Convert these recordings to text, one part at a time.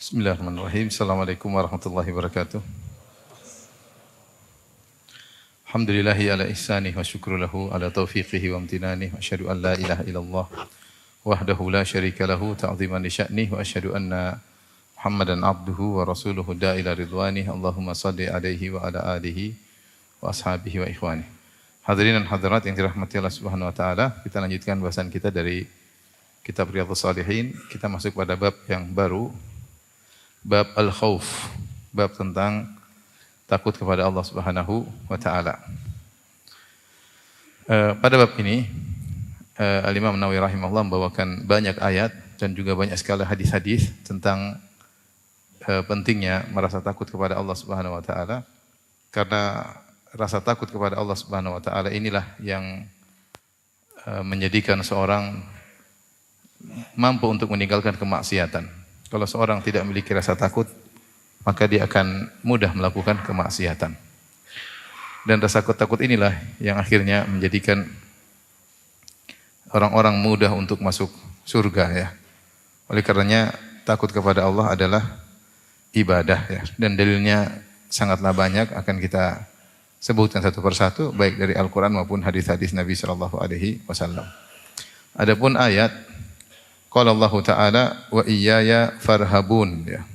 Bismillahirrahmanirrahim. Assalamualaikum warahmatullahi wabarakatuh. Alhamdulillahi ala ihsanih wa syukru lahu ala taufiqihi wa amtinanih wa asyhadu an la ilaha illallah wahdahu la syarika lahu ta'ziman li sya'nih wa asyhadu anna Muhammadan abduhu wa rasuluhu da'ila ridwanih. Allahumma salli alaihi wa ala alihi wa ashabihi wa ikhwanih. Hadirin dan hadirat yang dirahmati Allah Subhanahu wa taala, kita lanjutkan bahasan kita dari kitab Riyadhus Shalihin. Kita masuk pada bab yang baru, bab al-khauf, bab tentang takut kepada Allah Subhanahu wa taala. Pada bab ini Al-Imam Nawawi rahimahullah membawakan banyak ayat dan juga banyak sekali hadis-hadis tentang pentingnya merasa takut kepada Allah Subhanahu wa taala, karena rasa takut kepada Allah Subhanahu wa taala inilah yang menjadikan seorang mampu untuk meninggalkan kemaksiatan. Kalau seorang tidak memiliki rasa takut, maka dia akan mudah melakukan kemaksiatan. Dan rasa takut inilah yang akhirnya menjadikan orang-orang mudah untuk masuk surga, ya. Oleh karenanya takut kepada Allah adalah ibadah, ya. Dan dalilnya sangatlah banyak, akan kita sebutkan satu persatu baik dari Al-Qur'an maupun hadis-hadis Nabi sallallahu alaihi wasallam. Adapun ayat qala Allah Ta'ala wa iyaya farhabun, ya.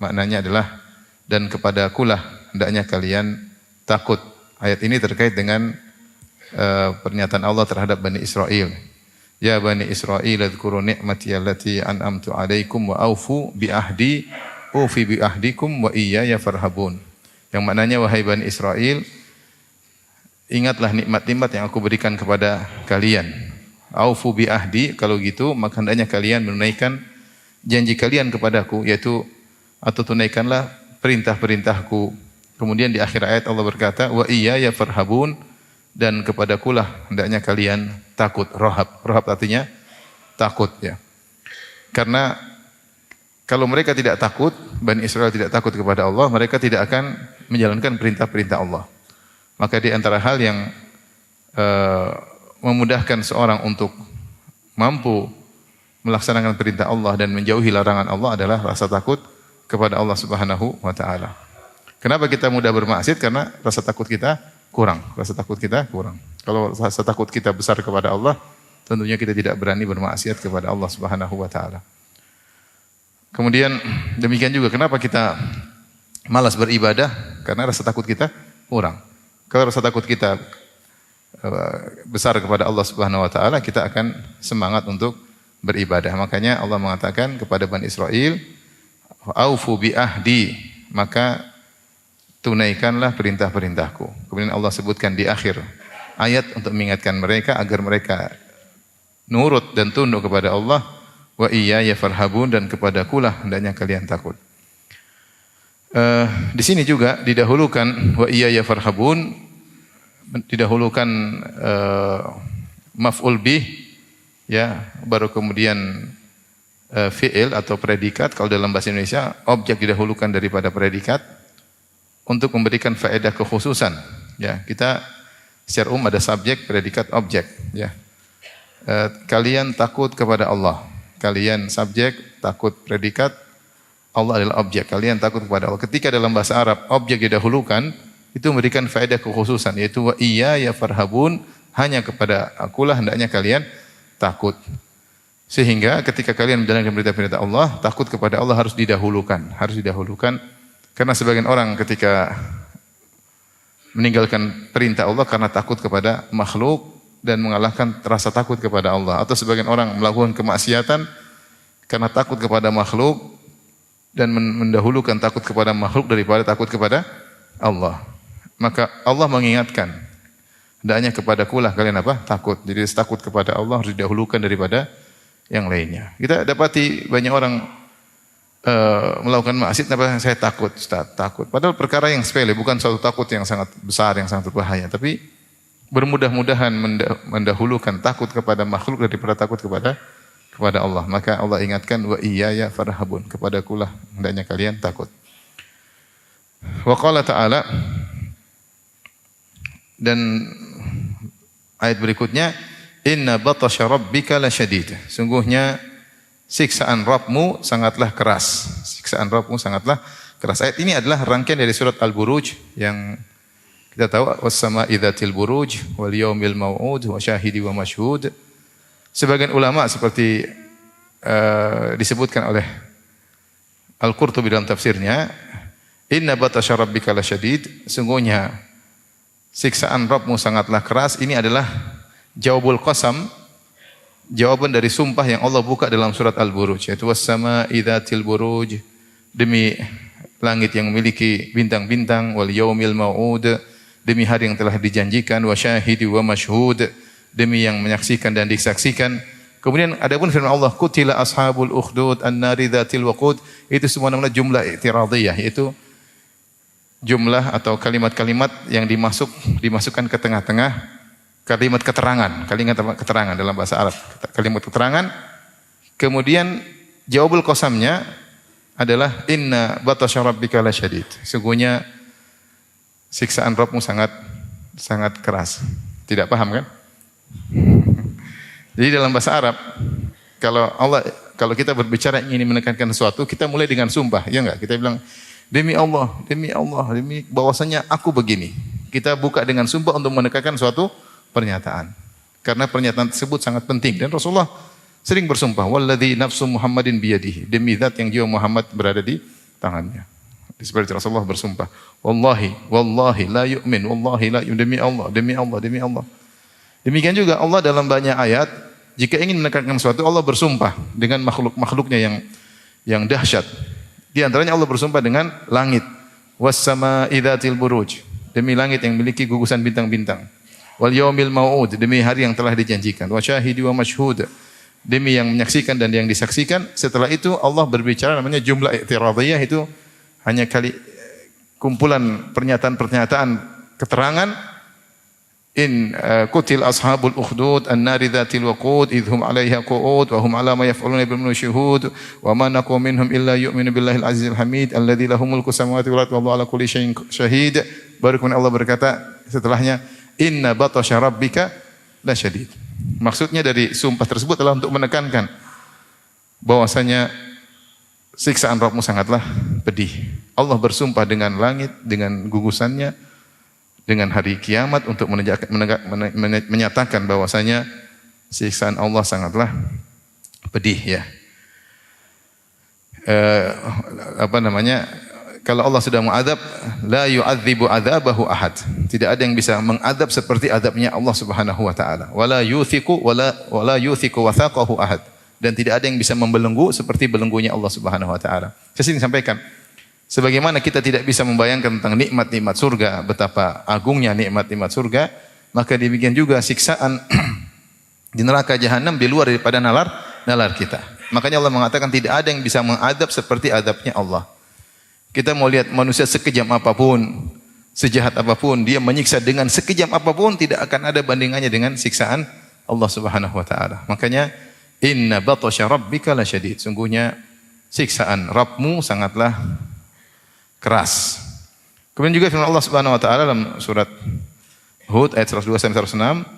Maknanya adalah dan kepadakulah hendaknya kalian takut. Ayat ini terkait dengan pernyataan Allah terhadap Bani Israel. Ya Bani Israel adhkuru ni'mati allati an'amtu alaikum wa aufu bi ahdi ufi bi ahdikum wa iyaya farhabun. Yang maknanya wahai Bani Israel, ingatlah nikmat-nikmat yang aku berikan kepada kalian. Aufu bi ahdi, kalau gitu maka hendaknya kalian menunaikan janji kalian kepadaku, yaitu atau tunaikanlah perintah-perintahku. Kemudian di akhir ayat Allah berkata wa iyaya farhabun, dan kepadakulah hendaknya kalian takut. Rohab artinya takut, ya. Karena kalau mereka tidak takut, Bani Israel tidak takut kepada Allah, mereka tidak akan menjalankan perintah-perintah Allah. Maka di antara hal yang memudahkan seorang untuk mampu melaksanakan perintah Allah dan menjauhi larangan Allah adalah rasa takut kepada Allah Subhanahu wa taala. Kenapa kita mudah bermaksiat? Karena rasa takut kita kurang. Kalau rasa takut kita besar kepada Allah, tentunya kita tidak berani bermaksiat kepada Allah Subhanahu wa taala. Kemudian demikian juga kenapa kita malas beribadah? Karena rasa takut kita kurang. Kalau rasa takut kita besar kepada Allah Subhanahu wa taala, kita akan semangat untuk beribadah. Makanya Allah mengatakan kepada Bani Israel, "Aufu bi ahdi", maka tunaikanlah perintah-perintahku. Kemudian Allah sebutkan di akhir ayat untuk mengingatkan mereka agar mereka nurut dan tunduk kepada Allah, "Wa iyaya farhabun", dan kepadakulah hendaknya kalian takut. Di sini juga didahulukan wa iyaya farhabun, didahulukan maf'ul bih, ya, baru kemudian fi'il atau predikat. Kalau dalam bahasa Indonesia objek didahulukan daripada predikat untuk memberikan faedah kekhususan, ya. Kita secara umum ada subjek, predikat, objek, ya. Kalian takut kepada Allah. Kalian subjek, takut predikat, Allah adalah objek. Kalian takut kepada Allah. Ketika dalam bahasa Arab objek didahulukan, itu memberikan faedah kekhususan, yaitu wa iyaya farhabun, hanya kepada akulah hendaknya kalian takut. Sehingga ketika kalian menjalankan perintah-perintah Allah, takut kepada Allah harus didahulukan. Karena sebagian orang ketika meninggalkan perintah Allah karena takut kepada makhluk dan mengalahkan rasa takut kepada Allah. Atau sebagian orang melakukan kemaksiatan karena takut kepada makhluk dan mendahulukan takut kepada makhluk daripada takut kepada Allah. Maka Allah mengingatkan, hendaknya kepadakulah kalian apa? Takut. Jadi takut kepada Allah harus didahulukan daripada yang lainnya. Kita dapati banyak orang melakukan maksiat, tapi saya takut, Ustaz, takut. Padahal perkara yang sepele, bukan suatu takut yang sangat besar, yang sangat berbahaya. Tapi bermudah-mudahan mendahulukan takut kepada makhluk daripada takut kepada Allah. Maka Allah ingatkan wa iyaya farhabun, kepadakulah hendaknya kalian takut. Wa qala ta'ala, dan ayat berikutnya, inna batasya rabbika lasyadid. Sungguhnya siksaan Rabbmu sangatlah keras. Siksaan Rabbmu sangatlah keras. Ayat ini adalah rangkaian dari surat Al-Buruj yang kita tahu was-sama'i dzatil buruj wal yaumil mau'ud wa syahidi wa masyhud. Sebagian ulama seperti disebutkan oleh Al-Qurtubi dalam tafsirnya, inna batasya rabbika lasyadid, sungguhnya siksaan Rabbmu sangatlah keras. Ini adalah jawabul qasam, jawaban dari sumpah yang Allah buka dalam surat Al-Buruj, yaitu was-sama'i dzatil buruj, demi langit yang memiliki bintang-bintang, wal yaumil mau'ud, demi hari yang telah dijanjikan, wa syahidi wa masyhud, demi yang menyaksikan dan disaksikan. Kemudian adapun firman Allah, qutila ashabul ukhdud an-nari dzatil waqud, itu semua namanya jumlah i'tiradiyah, yaitu jumlah atau kalimat-kalimat yang dimasukkan ke tengah-tengah kalimat keterangan dalam bahasa Arab, kalimat keterangan. Kemudian jawabul qasamnya adalah inna batasya rabbika lasyadid. Sungguhnya siksaan Rabbmu sangat keras. Tidak paham kan? Jadi dalam bahasa Arab, kalau kita berbicara ingin menekankan sesuatu, kita mulai dengan sumpah, ya enggak? Kita bilang demi Allah, demi bahwasanya aku begini. Kita buka dengan sumpah untuk menekankan suatu pernyataan. Karena pernyataan tersebut sangat penting dan Rasulullah sering bersumpah, walladzi nafsu Muhammadin biyadihi, demi zat yang jiwa Muhammad berada di tangannya. Seperti Rasulullah bersumpah, wallahi la yu'min, wallahi la yu'min, demi Allah. Demikian juga Allah dalam banyak ayat jika ingin menekankan sesuatu, Allah bersumpah dengan makhluk-makhluknya yang dahsyat. Di antaranya Allah bersumpah dengan langit, was-sama'i dzatil buruj, demi langit yang memiliki gugusan bintang-bintang. Wal yaumil mau'ud, demi hari yang telah dijanjikan. Wa syahidi wa masyhud, demi yang menyaksikan dan yang disaksikan. Setelah itu Allah berbicara namanya jumlah i'tiradiyah, itu hanya kumpulan pernyataan-pernyataan keterangan. In qutil ashabul ukhdud an-nari dzatil waqud idhum 'alaiha qu'ud wa hum 'ala ma yaf'aluna bil syuhud wa ma naqum minhum illa yu'minu billahil azizil hamid alladzi lahu mulku samawati wal ardi wallahu 'ala kulli syai'in syahid. Baru kemudian Allah berkata setelahnya, inna batasya rabbika lasyadid. Maksudnya dari sumpah tersebut adalah untuk menekankan bahwasanya siksaan Rabbmu sangatlah pedih. Allah bersumpah dengan langit, dengan gugusannya, dengan hari kiamat untuk menyatakan bahwasanya siksaan Allah sangatlah pedih, ya. Kalau Allah sudah mengadab, la yu'adzibu adzabahu ahad. Tidak ada yang bisa mengadab seperti adabnya Allah Subhanahu wa taala. Wala yuthiqu wathaqahu ahad. Dan tidak ada yang bisa membelenggu seperti belenggunya Allah Subhanahu wa taala. Saya sering sampaikan, sebagaimana kita tidak bisa membayangkan tentang nikmat-nikmat surga, betapa agungnya nikmat-nikmat surga, maka demikian juga siksaan di neraka jahanam di luar daripada nalar kita. Makanya Allah mengatakan tidak ada yang bisa mengadab seperti adabnya Allah. Kita mau lihat manusia sekejam apapun, sejahat apapun, dia menyiksa dengan sekejam apapun, tidak akan ada bandingannya dengan siksaan Allah Subhanahu wa taala. Makanya inna batasya rabbika lasyadid. Sungguhnya siksaan Rabbmu sangatlah keras. Kemudian juga firman Allah Subhanahu wa taala dalam surat Hud ayat 102 sampai 106,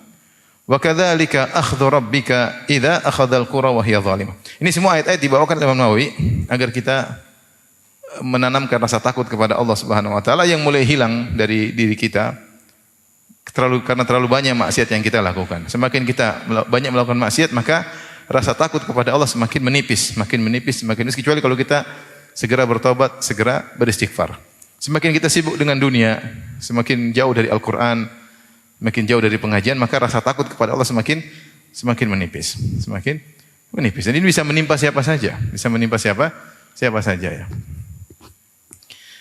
wa kadzalika akhdhu rabbika idza akhadhal qura wa hiya zalimah. Ini semua ayat-ayat dibawakan oleh Imam Nawawi agar kita menanamkan rasa takut kepada Allah Subhanahu wa taala yang mulai hilang dari diri kita karena terlalu banyak maksiat yang kita lakukan. Semakin kita banyak melakukan maksiat, maka rasa takut kepada Allah semakin menipis, kecuali kalau kita segera bertobat, segera beristighfar. Semakin kita sibuk dengan dunia, semakin jauh dari Al-Qur'an, semakin jauh dari pengajian, maka rasa takut kepada Allah semakin menipis. Dan ini bisa menimpa siapa saja, siapa saja, ya.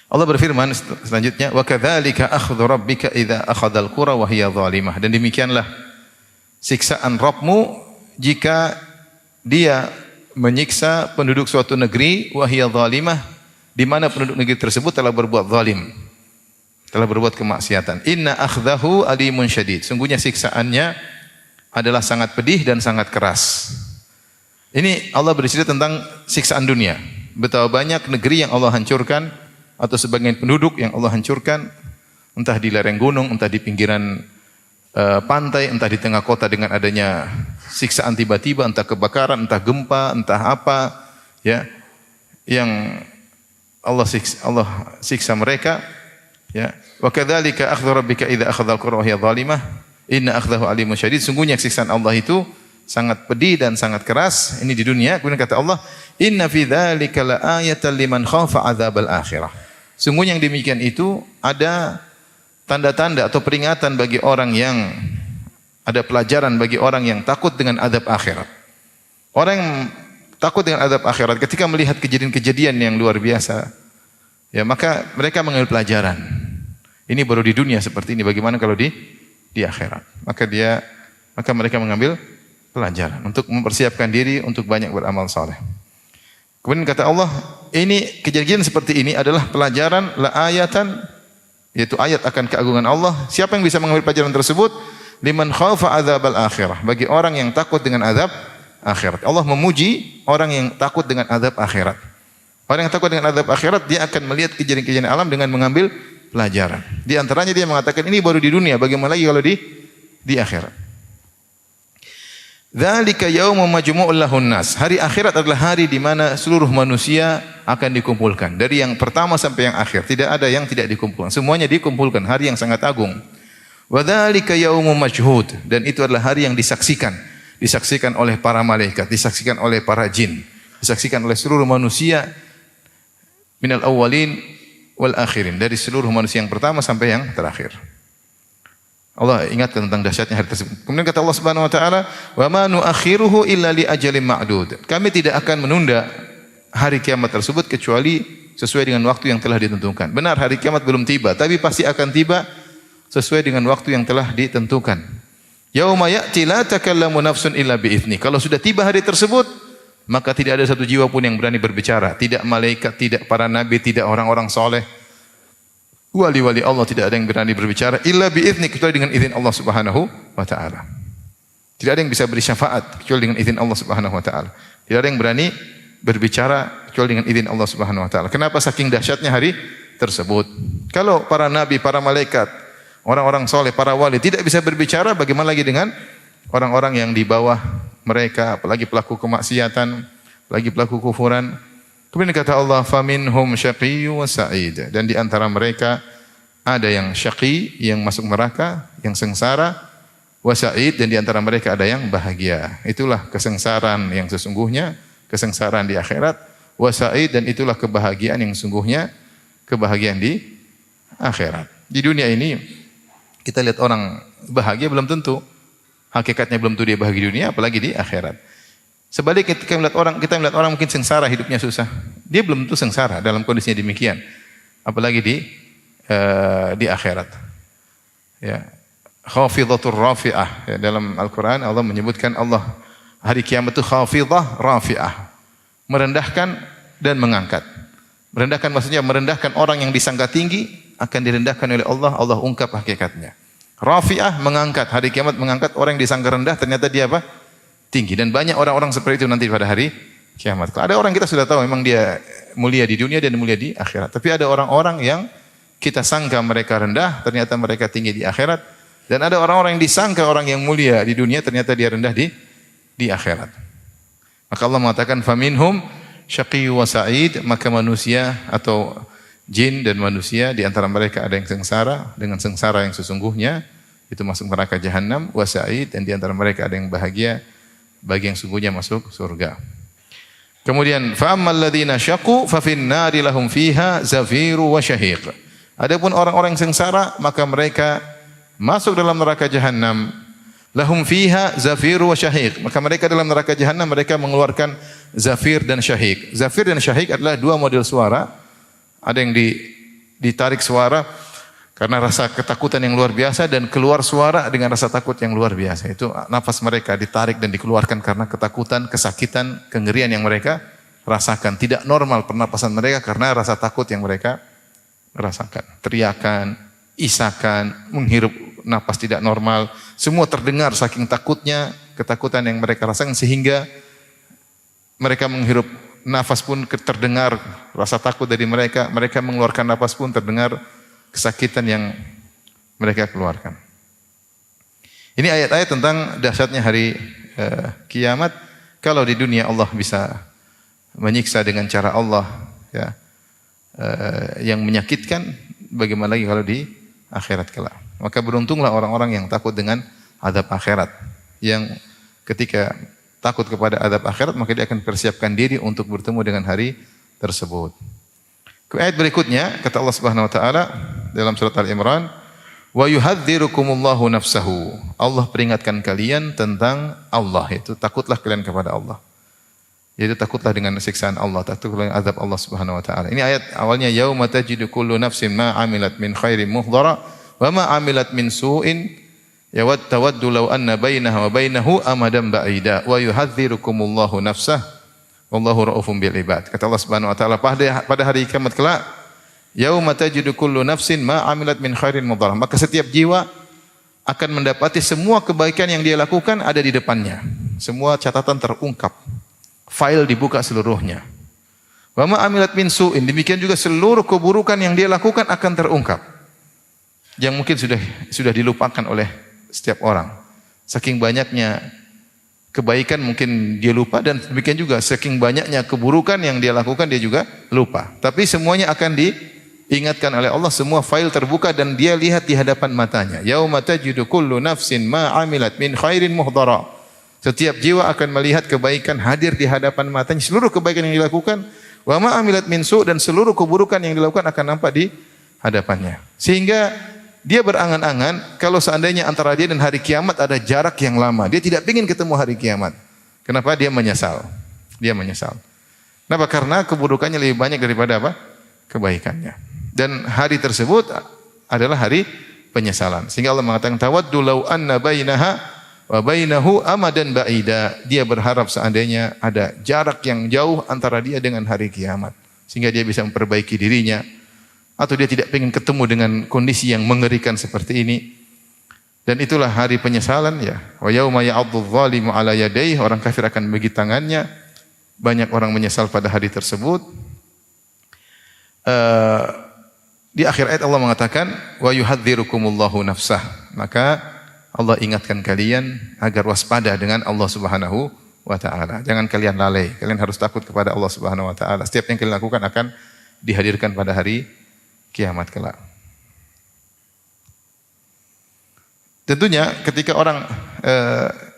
Allah berfirman selanjutnya, wa kadzalika akhdhu rabbika idza akhadhal qura wa hiya zalimah. Dan demikianlah siksaan Rabbmu jika dia menyiksa penduduk suatu negeri, wa hiya zalimah, di mana penduduk negeri tersebut telah berbuat zalim, telah berbuat kemaksiatan. Inna akhdahu alimun syadid. Sungguhnya siksaannya adalah sangat pedih dan sangat keras. Ini Allah bercerita tentang siksaan dunia. Betapa banyak negeri yang Allah hancurkan, atau sebagian penduduk yang Allah hancurkan, entah di lereng gunung, entah di pinggiran pantai, entah di tengah kota dengan adanya siksaan tiba-tiba, entah kebakaran, entah gempa, entah apa, ya, yang Allah siksa mereka, ya. Wa kadzalika akhdhu rabbika idza akhadha al-qura wa hiya zalimah, inna akhdahu alimun syadid. Sungguhnya siksaan Allah itu sangat pedih dan sangat keras. Ini di dunia. Kemudian kata Allah, inna fi dzalika laayatan liman khafa adzabal akhirah. Sungguhnya yang demikian itu ada tanda-tanda atau peringatan bagi orang yang ada pelajaran bagi orang yang takut dengan azab akhirat. Orang yang takut dengan azab akhirat ketika melihat kejadian-kejadian yang luar biasa, ya, maka mereka mengambil pelajaran. Ini baru di dunia seperti ini, bagaimana kalau di akhirat? Maka mereka mengambil pelajaran untuk mempersiapkan diri untuk banyak beramal saleh. Kemudian kata Allah, ini kejadian seperti ini adalah pelajaran la ayatan, yaitu ayat akan keagungan Allah. Siapa yang bisa mengambil pelajaran tersebut? Liman khafa adzabal akhirah, bagi orang yang takut dengan azab akhirat. Allah memuji orang yang takut dengan azab akhirat. Orang yang takut dengan azab akhirat, dia akan melihat kejadian-kejadian alam dengan mengambil pelajaran. Di antaranya dia mengatakan ini baru di dunia, bagaimana lagi kalau di akhirat. Dzalika yaumun majmu'ul lahun nas. Hari akhirat adalah hari di mana seluruh manusia akan dikumpulkan. Dari yang pertama sampai yang akhir, tidak ada yang tidak dikumpulkan. Semuanya dikumpulkan, hari yang sangat agung. Wa dzalika yaumun majhud, dan itu adalah hari yang disaksikan. Disaksikan oleh para malaikat, disaksikan oleh para jin, disaksikan oleh seluruh manusia minal awwalin wal akhirin, dari seluruh manusia yang pertama sampai yang terakhir. Allah ingatkan tentang dahsyatnya hari tersebut. Kemudian kata Allah Subhanahu wa taala, "Wa ma nu'akhiruhu illa li ajalin ma'dud." Kami tidak akan menunda hari kiamat tersebut kecuali sesuai dengan waktu yang telah ditentukan. Benar, hari kiamat belum tiba, tapi pasti akan tiba sesuai dengan waktu yang telah ditentukan. Yauma ya'ti la takallamu nafsun illa bi'idzni. Kalau sudah tiba hari tersebut, maka tidak ada satu jiwa pun yang berani berbicara. Tidak malaikat, tidak para nabi, tidak orang-orang soleh. Wali-wali Allah tidak ada yang berani berbicara illa bi'idzni, kecuali dengan izin Allah Subhanahu wa taala. Tidak ada yang bisa beri syafaat kecuali dengan izin Allah Subhanahu wa taala. Tidak ada yang berani berbicara kecuali dengan izin Allah Subhanahu wa taala. Kenapa? Saking dahsyatnya hari tersebut. Kalau para nabi, para malaikat, orang-orang soleh, para wali tidak bisa berbicara, bagaimana lagi dengan orang-orang yang di bawah mereka, apalagi pelaku kemaksiatan, apalagi pelaku kufuran. Kemudian kata Allah, faminhum syaqiyyu wa sa'id, dan di antara mereka ada yang syaqi, yang masuk neraka, yang sengsara, wa sa'id, dan di antara mereka ada yang bahagia. Itulah kesengsaraan yang sesungguhnya, kesengsaraan di akhirat, wa sa'id, dan itulah kebahagiaan yang sesungguhnya, kebahagiaan di akhirat. Di dunia ini kita lihat orang bahagia belum tentu, hakikatnya belum tentu dia bahagia di dunia, apalagi di akhirat. Sebaliknya kita melihat orang mungkin sengsara, hidupnya susah. Dia belum tentu sengsara dalam kondisinya demikian, apalagi di akhirat. Ya, khafidhatur rafi'ah. Ya, dalam Al-Qur'an Allah menyebutkan Allah hari kiamat itu khafidhah rafi'ah, merendahkan dan mengangkat. Merendahkan maksudnya merendahkan orang yang disangka tinggi akan direndahkan oleh Allah. Allah ungkap hakikatnya. Rafi'ah, mengangkat. Hari kiamat mengangkat orang yang disangka rendah, ternyata dia apa? Tinggi. Dan banyak orang-orang seperti itu nanti pada hari kiamat. Ada orang kita sudah tahu memang dia mulia di dunia dan mulia di akhirat. Tapi ada orang-orang yang kita sangka mereka rendah, ternyata mereka tinggi di akhirat. Dan ada orang-orang yang disangka orang yang mulia di dunia, ternyata dia rendah di akhirat. Maka Allah mengatakan faminhum syaqiyyu wa sa'id, maka manusia atau jin dan manusia di antara mereka ada yang sengsara dengan sengsara yang sesungguhnya, itu masuk neraka jahanam, wa sa'id, dan di antara mereka ada yang bahagia, bagi yang sungguhnya masuk surga. Kemudian fa ammal ladzina syaqu fa fin nari lahum fiha zafiru wa syahiq. Adapun orang-orang yang sengsara, maka mereka masuk dalam neraka jahanam. Lahum fiha zafiru wa syahiq. Maka mereka dalam neraka jahanam mereka mengeluarkan zafir dan syahiq. Zafir dan syahiq adalah dua model suara. Ada yang ditarik suara karena rasa ketakutan yang luar biasa, dan keluar suara dengan rasa takut yang luar biasa. Itu nafas mereka ditarik dan dikeluarkan karena ketakutan, kesakitan, kengerian yang mereka rasakan. Tidak normal pernapasan mereka karena rasa takut yang mereka rasakan. Teriakan, isakan, menghirup napas tidak normal, semua terdengar saking takutnya, ketakutan yang mereka rasakan, sehingga mereka menghirup nafas pun terdengar rasa takut dari mereka, mereka mengeluarkan nafas pun terdengar kesakitan yang mereka keluarkan. Ini ayat-ayat tentang dahsyatnya hari kiamat. Kalau di dunia Allah bisa menyiksa dengan cara Allah, ya, yang menyakitkan, bagaimana lagi kalau di akhirat kelak. Maka beruntunglah orang-orang yang takut dengan azab akhirat. Yang ketika takut kepada azab akhirat, maka dia akan persiapkan diri untuk bertemu dengan hari tersebut. Ayat berikutnya kata Allah Subhanahu wa taala dalam surat Al-Imran, wa yuhadzirukumullahu nafsahu. Allah peringatkan kalian tentang Allah, itu takutlah kalian kepada Allah. Yaitu takutlah dengan siksaan Allah, takutlah dengan azab Allah Subhanahu wa taala. Ini ayat awalnya yauma tajidu kullu nafsin ma amilat min khairin muhdara wa ma amilat min su'in tawaddu law anna bainaha wa bainahu amadan ba'ida wa yuhadzirukumullahu nafsah wallahu raufum bil ibad. Kata Allah Subhanahu wa taala pada hari kiamat kelak, yauma tajidu kullu nafsin ma amilat min khairin muhdara, maka setiap jiwa akan mendapati semua kebaikan yang dia lakukan ada di depannya. Semua catatan terungkap. File dibuka seluruhnya. Wa ma amilat min su'in, demikian juga seluruh keburukan yang dia lakukan akan terungkap. Yang mungkin sudah dilupakan oleh setiap orang. Saking banyaknya kebaikan mungkin dia lupa, dan demikian juga saking banyaknya keburukan yang dia lakukan dia juga lupa. Tapi semuanya akan diingatkan oleh Allah, semua file terbuka dan dia lihat di hadapan matanya. Yauma tajidu kullu nafsin ma amilat min khairin muhdara. Setiap jiwa akan melihat kebaikan hadir di hadapan matanya, seluruh kebaikan yang dilakukan, wa ma amilat min su', dan seluruh keburukan yang dilakukan akan nampak di hadapannya. Sehingga dia berangan-angan kalau seandainya antara dia dan hari kiamat ada jarak yang lama, dia tidak ingin ketemu hari kiamat. Kenapa? Dia menyesal. Dia menyesal. Kenapa? Karena keburukannya lebih banyak daripada apa? Kebaikannya. Dan hari tersebut adalah hari penyesalan. Sehingga Allah mengatakan tawaddu law anna bainaha wa bainahu amadan ba'ida. Dia berharap seandainya ada jarak yang jauh antara dia dengan hari kiamat, sehingga dia bisa memperbaiki dirinya, atau dia tidak ingin ketemu dengan kondisi yang mengerikan seperti ini. Dan itulah hari penyesalan, ya. Wa yauma ya'addu adh-dhalimu 'ala yadayhi, orang kafir akan bagi tangannya. Banyak orang menyesal pada hari tersebut. Di akhir ayat Allah mengatakan wa yuhadzirukumullahu nafsah. Maka Allah ingatkan kalian agar waspada dengan Allah Subhanahu wa taala. Jangan kalian lalai. Kalian harus takut kepada Allah Subhanahu wa taala. Setiap yang kalian lakukan akan dihadirkan pada hari kiamat kelak. Tentunya ketika orang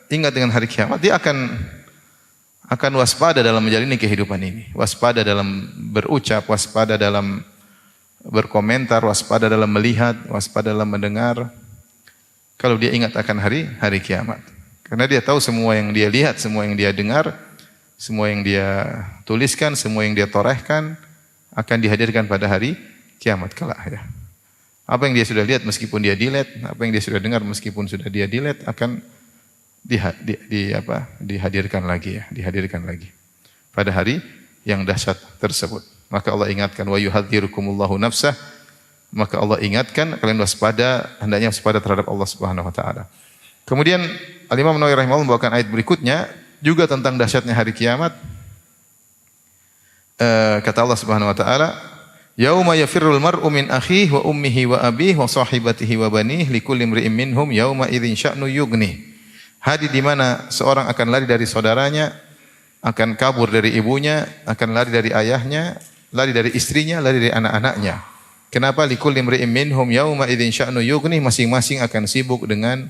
ingat dengan hari kiamat, dia akan waspada dalam menjalani kehidupan ini. Waspada dalam berucap, waspada dalam berkomentar, waspada dalam melihat, waspada dalam mendengar. Kalau dia ingat akan hari kiamat. Karena dia tahu semua yang dia lihat, semua yang dia dengar, semua yang dia tuliskan, semua yang dia torehkan akan dihadirkan pada hari kiamat kelak, ya. Apa yang dia sudah lihat meskipun dia delete, apa yang dia sudah dengar meskipun sudah dia delete akan dihadirkan lagi, ya, dihadirkan lagi pada hari yang dahsyat tersebut. Maka Allah ingatkan wa yuhadzirukumullahu nafsah. Maka Allah ingatkan kalian waspada, hendaknya waspada terhadap Allah Subhanahu wa taala. Kemudian Al-Imam Nawawi rahimahullah membawakan ayat berikutnya juga tentang dahsyatnya hari kiamat. Kata Allah Subhanahu wa taala, "Yauma yafirrul mar'u min akhihi wa ummihi wa abihi wa sahibatihi wa banihi likulli imri'in minhum yauma idzin sya'nu yughni." Hari di mana seorang akan lari dari saudaranya, akan kabur dari ibunya, akan lari dari ayahnya, lari dari istrinya, lari dari anak-anaknya. Kenapa? Likulli imri'in minhum yauma idzin sya'nu yughni, masing-masing akan sibuk dengan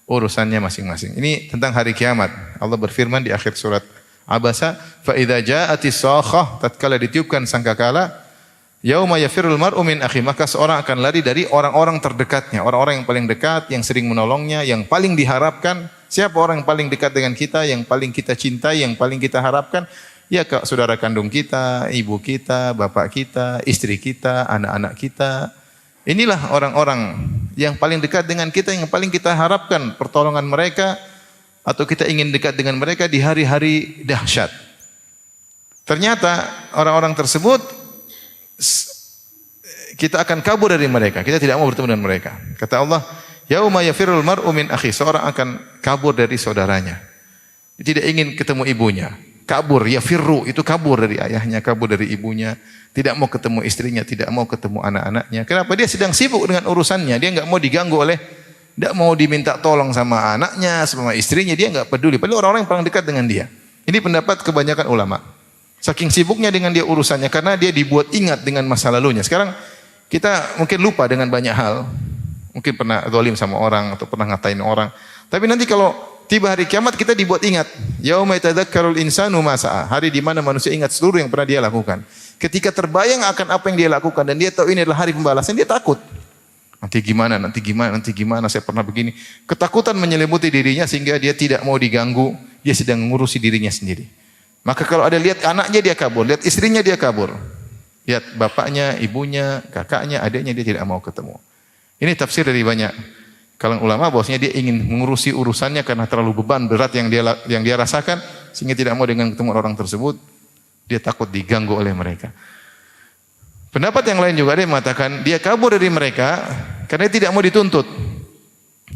urusannya masing-masing. Ini tentang hari kiamat. Allah berfirman di akhir surat Abasa, fa idza ja'atis sakhah, tatkala ditiupkan sangkakala, yauma yafirrul mar'u min akhi, maka seorang akan lari dari orang-orang terdekatnya, orang-orang yang paling dekat, yang sering menolongnya, yang paling diharapkan. Siapa orang yang paling dekat dengan kita, yang paling kita cintai, yang paling kita harapkan? Ya, saudara kandung kita, ibu kita, bapak kita, istri kita, anak-anak kita. Inilah orang-orang yang paling dekat dengan kita, yang paling kita harapkan pertolongan mereka, atau kita ingin dekat dengan mereka di hari-hari dahsyat. Ternyata orang-orang tersebut kita akan kabur dari mereka. Kita tidak mau bertemu dengan mereka. Kata Allah, yauma yafirrul mar'u min akhi, seorang akan kabur dari saudaranya. Dia tidak ingin ketemu ibunya. Kabur, yafirru, itu kabur dari ayahnya, kabur dari ibunya. Tidak mau ketemu istrinya, tidak mau ketemu anak-anaknya. Kenapa? Dia sedang sibuk dengan urusannya. Dia enggak mau diganggu oleh Tidak mau diminta tolong sama anaknya, sama istrinya, dia nggak peduli. Padahal orang-orang yang paling dekat dengan dia. Ini pendapat kebanyakan ulama. Saking sibuknya dengan dia urusannya, karena dia dibuat ingat dengan masa lalunya. Sekarang kita mungkin lupa dengan banyak hal. Mungkin pernah zalim sama orang, atau pernah ngatain orang. Tapi nanti kalau tiba hari kiamat, kita dibuat ingat. Yauma yatadzakkarul insanu ma sa'a. Hari di mana manusia ingat seluruh yang pernah dia lakukan. Ketika terbayang akan apa yang dia lakukan, dan dia tahu ini adalah hari pembalasan, dia takut. Nanti gimana, saya pernah begini. Ketakutan menyelimuti dirinya sehingga dia tidak mau diganggu, dia sedang mengurusi dirinya sendiri. Maka kalau ada lihat anaknya dia kabur, lihat istrinya dia kabur. Lihat bapaknya, ibunya, kakaknya, adiknya dia tidak mau ketemu. Ini tafsir dari banyak kalangan ulama bahwasanya dia ingin mengurusi urusannya karena terlalu beban berat yang dia rasakan sehingga tidak mau dengan ketemu orang tersebut. Dia takut diganggu oleh mereka. Pendapat yang lain juga ada yang mengatakan dia kabur dari mereka karena dia tidak mau dituntut.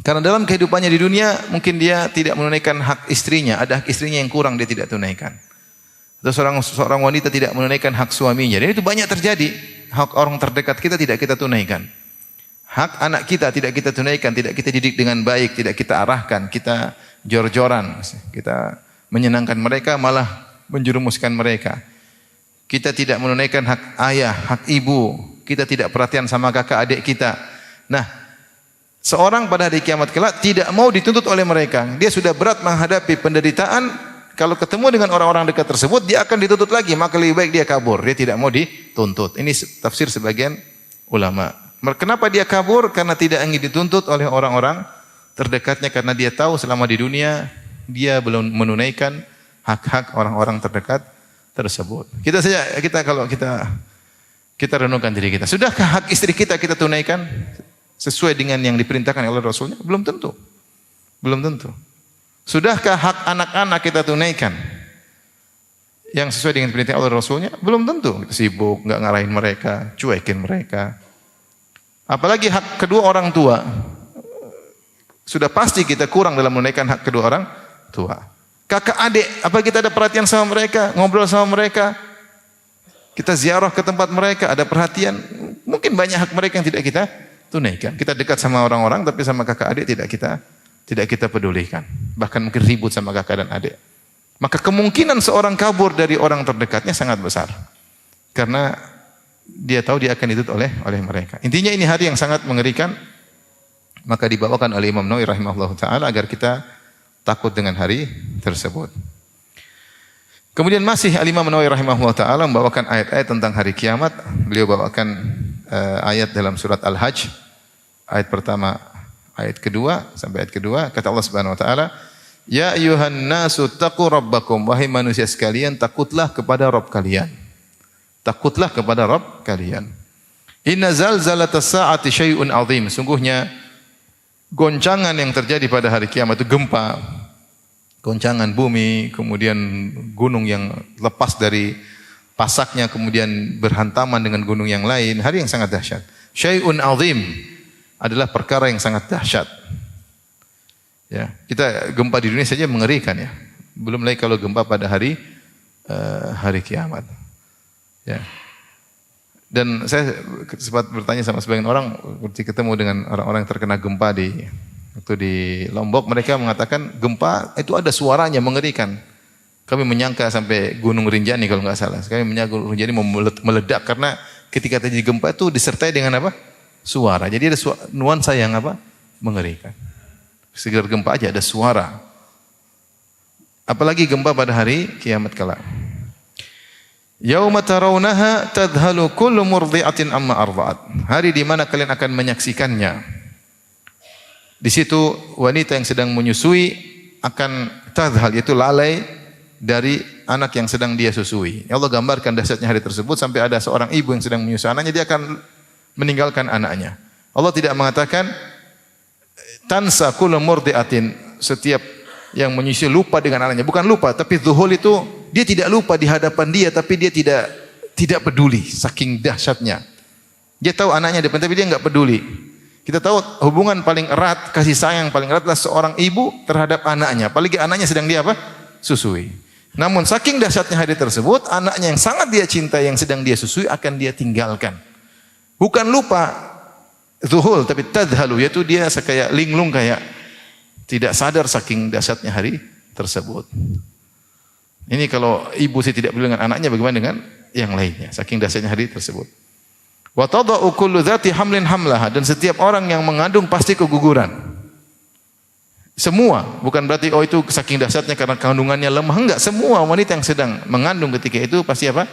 Karena dalam kehidupannya di dunia mungkin dia tidak menunaikan hak istrinya, ada hak istrinya yang kurang dia tidak tunaikan. Atau seorang wanita tidak menunaikan hak suaminya. Dan itu banyak terjadi. Hak orang terdekat kita tidak kita tunaikan. Hak anak kita tidak kita tunaikan, tidak kita didik dengan baik, tidak kita arahkan, kita jor-joran, kita menyenangkan mereka malah menjerumuskan mereka. Kita tidak menunaikan hak ayah, hak ibu, kita tidak perhatian sama kakak adik kita. Nah, seorang pada hari kiamat kelak tidak mau dituntut oleh mereka. Dia sudah berat menghadapi penderitaan. Kalau ketemu dengan orang-orang dekat tersebut, dia akan dituntut lagi. Maka lebih baik dia kabur. Dia tidak mau dituntut. Ini tafsir sebagian ulama. Kenapa dia kabur? Karena tidak ingin dituntut oleh orang-orang terdekatnya. Karena dia tahu selama di dunia, dia belum menunaikan hak-hak orang-orang terdekat tersebut. Kalau kita renungkan diri kita. Sudahkah hak istri kita tunaikan sesuai dengan yang diperintahkan oleh Rasulnya? Belum tentu. Belum tentu. Sudahkah hak anak-anak kita tunaikan yang sesuai dengan perintah oleh Rasulnya? Belum tentu. Kita sibuk, nggak ngarahin mereka, cuekin mereka. Apalagi hak kedua orang tua. Sudah pasti kita kurang dalam menunaikan hak kedua orang tua. Kakak adik, apa kita ada perhatian sama mereka, ngobrol sama mereka? Kita ziarah ke tempat mereka, ada perhatian. Mungkin banyak hak mereka yang tidak kita tunaikan. Kita dekat sama orang-orang, tapi sama kakak adik tidak kita pedulikan. Bahkan mungkin ribut sama kakak dan adik. Maka kemungkinan seorang kabur dari orang terdekatnya sangat besar. Karena dia tahu dia akan dituntut oleh mereka. Intinya ini hari yang sangat mengerikan. Maka dibawakan oleh Imam Nawawi rahimahullah ta'ala agar kita takut dengan hari tersebut. Kemudian masih Imam Nawawi rahimahullah ta'ala membawakan ayat-ayat tentang hari kiamat. Beliau bawakan ayat dalam surat Al-Hajj. Ayat pertama, ayat kedua sampai ayat kedua. Kata Allah Subhanahu wa taala, "Ya ayyuhan nasu taqu rabbakum." Wahai manusia sekalian, takutlah kepada Rabb kalian. Takutlah kepada Rabb kalian. Inna zalzalatas saati syai'un 'azim. Sungguhnya goncangan yang terjadi pada hari kiamat itu gempa, goncangan bumi, kemudian gunung yang lepas dari pasaknya kemudian berhantaman dengan gunung yang lain, hari yang sangat dahsyat. Syai'un 'azim adalah perkara yang sangat dahsyat. Ya, kita gempa di dunia saja mengerikan ya. Belum lagi kalau gempa pada hari kiamat. Ya. Dan saya sempat bertanya sama sebagian orang ketika ketemu dengan orang-orang yang terkena gempa di Lombok, mereka mengatakan gempa itu ada suaranya mengerikan. Kami menyangka sampai Gunung Rinjani kalau nggak salah. Kami menyangka Gunung Rinjani meledak karena ketika terjadi gempa itu disertai dengan apa? Suara. Jadi ada nuansa yang apa? Mengerikan. Sekedar gempa aja ada suara. Apalagi gempa pada hari kiamat kelak. Yauma tarawunaha tadhalu kullu murdi'atin amma arda'at. Hari di mana kalian akan menyaksikannya. Di situ wanita yang sedang menyusui akan tadhal, yaitu lalai dari anak yang sedang dia susui. Allah gambarkan dahsyatnya hari tersebut sampai ada seorang ibu yang sedang menyusui anaknya, dia akan meninggalkan anaknya. Allah tidak mengatakan tansa kullu murdi'atin, setiap yang menyusui lupa dengan anaknya. Bukan lupa, tapi zuhul itu dia tidak lupa di hadapan dia, tapi dia tidak peduli saking dahsyatnya. Dia tahu anaknya depan, tapi dia enggak peduli. Kita tahu hubungan paling erat, kasih sayang paling erat adalah seorang ibu terhadap anaknya. Apalagi anaknya sedang dia apa? Susui. Namun saking dahsyatnya hari tersebut, anaknya yang sangat dia cintai, yang sedang dia susui akan dia tinggalkan. Bukan lupa, zuhul, tapi tadhalu, yaitu dia kayak linglung, kayak tidak sadar saking dahsyatnya hari tersebut. Ini kalau ibu sih tidak peduli dengan anaknya, bagaimana dengan yang lainnya? Saking dahsyatnya hari tersebut. Wa tada'u kullu dzati hamlin hamlaha, dan setiap orang yang mengandung pasti keguguran. Semua, bukan berarti oh itu saking dahsyatnya karena kandungannya lemah, enggak, semua wanita yang sedang mengandung ketika itu pasti apa?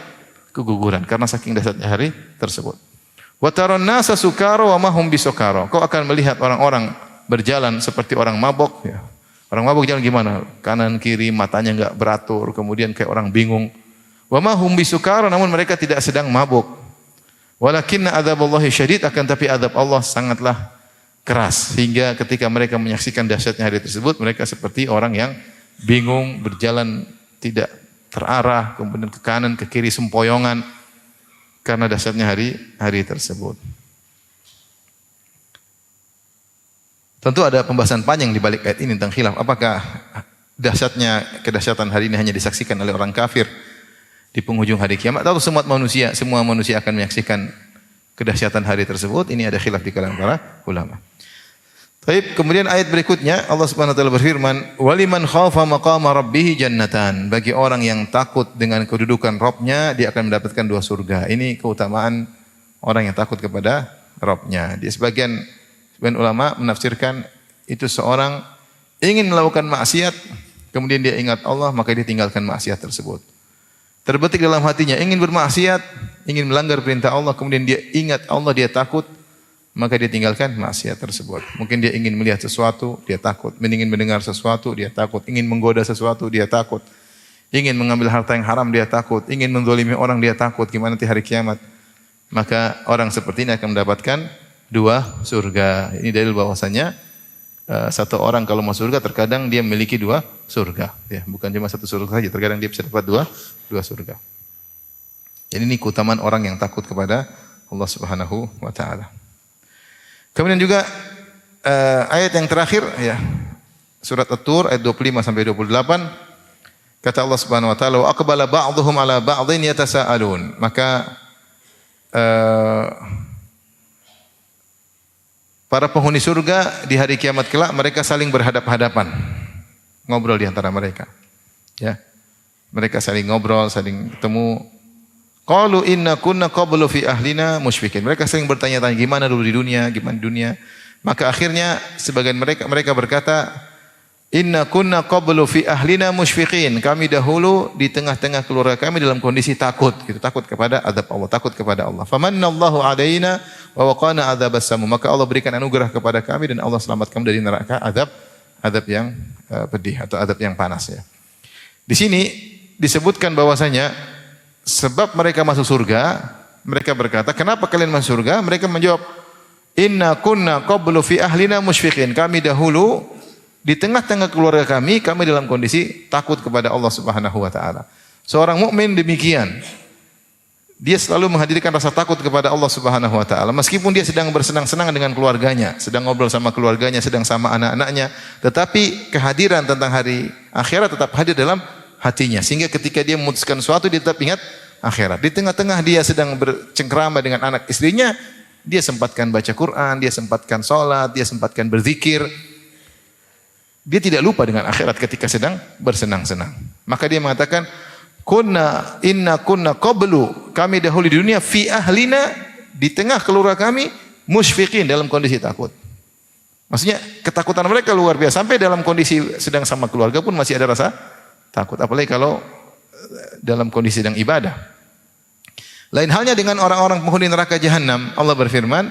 Keguguran karena saking dahsyatnya hari tersebut. Wa taran nasa sukara wa ma hum bisukara. Kau akan melihat orang-orang berjalan seperti orang mabok, ya. Orang mabok jalan gimana? Kanan kiri, matanya enggak beratur, kemudian kayak orang bingung. Wa ma hum bisukara, namun mereka tidak sedang mabuk. Walakinna adzaballahi syadid, akan tapi azab Allah sangatlah keras, sehingga ketika mereka menyaksikan dahsyatnya hari tersebut, mereka seperti orang yang bingung, berjalan tidak terarah, kemudian ke kanan ke kiri sempoyongan karena dahsyatnya hari tersebut. Tentu ada pembahasan panjang di balik ayat ini tentang khilaf, apakah kedahsyatan hari ini hanya disaksikan oleh orang kafir di penghujung hari kiamat atau semua manusia akan menyaksikan kedahsyatan hari tersebut. Ini ada khilaf di kalangan para ulama. Baik, kemudian ayat berikutnya Allah Subhanahu wa taala berfirman, "Waliman khafa maqama rabbih jannatan." Bagi orang yang takut dengan kedudukan Rabb-nya, dia akan mendapatkan 2 surga. Ini keutamaan orang yang takut kepada Rabb-nya. Di sebagian ulama menafsirkan itu seorang ingin melakukan maksiat, kemudian dia ingat Allah, maka dia tinggalkan maksiat tersebut. Terbetik dalam hatinya ingin bermaksiat, ingin melanggar perintah Allah, kemudian dia ingat Allah, dia takut, maka dia tinggalkan maksiat tersebut. Mungkin dia ingin melihat sesuatu, dia takut. Ingin mendengar sesuatu, dia takut. Ingin menggoda sesuatu, dia takut. Ingin mengambil harta yang haram, dia takut. Ingin menzalimi orang, dia takut. Gimana nanti hari kiamat? Maka orang seperti ini akan mendapatkan 2 surga. Ini dalil bahwasanya satu orang kalau masuk surga terkadang dia memiliki 2 surga. Ya, bukan cuma 1 surga saja. Terkadang dia bisa dapat 2 surga. Jadi ini keutamaan orang yang takut kepada Allah Subhanahu wa taala. Kemudian juga ayat yang terakhir, ya, surat At-Tur ayat 25 sampai 28, kata Allah Subhanahu wa taala, "Wa aqbala ba'dhum 'ala ba'dhin yatasaalun." Maka para penghuni surga di hari kiamat kelak mereka saling berhadap-hadapan, ngobrol di antara mereka. Ya. Mereka saling ngobrol, saling ketemu. Qalu inna kunna qablu fi ahlina musyfiqin. Mereka sering bertanya-tanya gimana dulu di dunia, gimana di dunia. Maka akhirnya sebagian mereka berkata, inna kunna qablu fi ahlina musyfiqin. Kami dahulu di tengah-tengah keluarga kami dalam kondisi takut, gitu, takut kepada azab Allah, takut kepada Allah. Famannallahu alaina wa waqana adzabas samum. Maka Allah berikan anugerah kepada kami dan Allah selamatkan dari neraka azab yang pedih atau azab yang panas, ya. Di sini disebutkan bahwasanya sebab mereka masuk surga, mereka berkata, kenapa kalian masuk surga? Mereka menjawab, inna kunna qablu fi ahlina musyfiqin. Kami dahulu di tengah-tengah keluarga kami dalam kondisi takut kepada Allah Subhanahu wa taala. Seorang mukmin demikian. Dia selalu menghadirkan rasa takut kepada Allah Subhanahu wa taala. Meskipun dia sedang bersenang-senang dengan keluarganya, sedang ngobrol sama keluarganya, sedang sama anak-anaknya, tetapi kehadiran tentang hari akhirat tetap hadir dalam hatinya, sehingga ketika dia memutuskan sesuatu dia tetap ingat akhirat. Di tengah-tengah dia sedang bercengkrama dengan anak istrinya, dia sempatkan baca Quran, dia sempatkan sholat, dia sempatkan berzikir. Dia tidak lupa dengan akhirat ketika sedang bersenang-senang. Maka dia mengatakan, inna kunna qablu, kami dahulu di dunia fi ahlina, di tengah keluarga kami musyfiqin, dalam kondisi takut. Maksudnya ketakutan mereka luar biasa, sampai dalam kondisi sedang sama keluarga pun masih ada rasa takut, apalagi kalau dalam kondisi sedang ibadah. Lain halnya dengan orang-orang penghuni neraka jahanam. Allah berfirman,